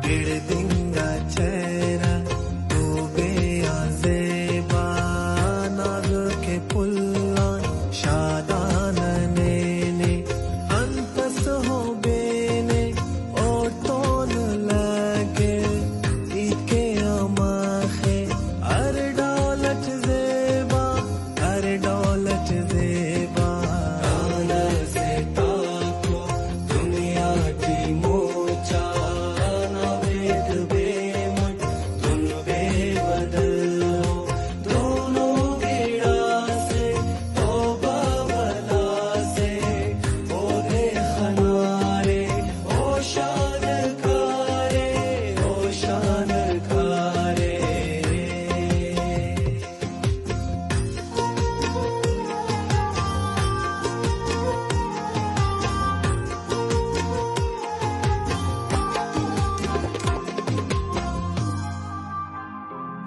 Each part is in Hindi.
गिरदिंगा चेहरा तू बेआज़ेबा नाग के पुल्ला शादान ने अंतस हो बेने और तोन लगे इके अमाखे हर दौलत ज़ेबा हर दौलत ज़ेबा आना से ताको दुनिया की मोचा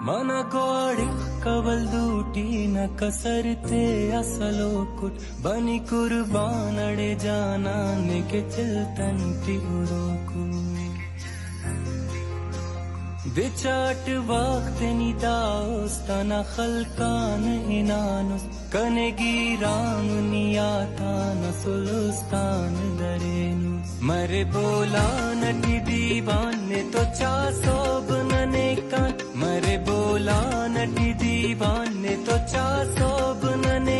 మన కోడి కవల్దూటి న कसरते असलो कुट बनी कुर्बानड़े जाना के चलतंटी उरोकु विचाट वक्त निदास्तना खलकान इनानुस कनेगी राम नियाता न सुलुस्तान दरेनु मरे बोला नटी दीवान ने तो चा सोब नने का मरे बोला नटी दीवान ने तो चा सोब नने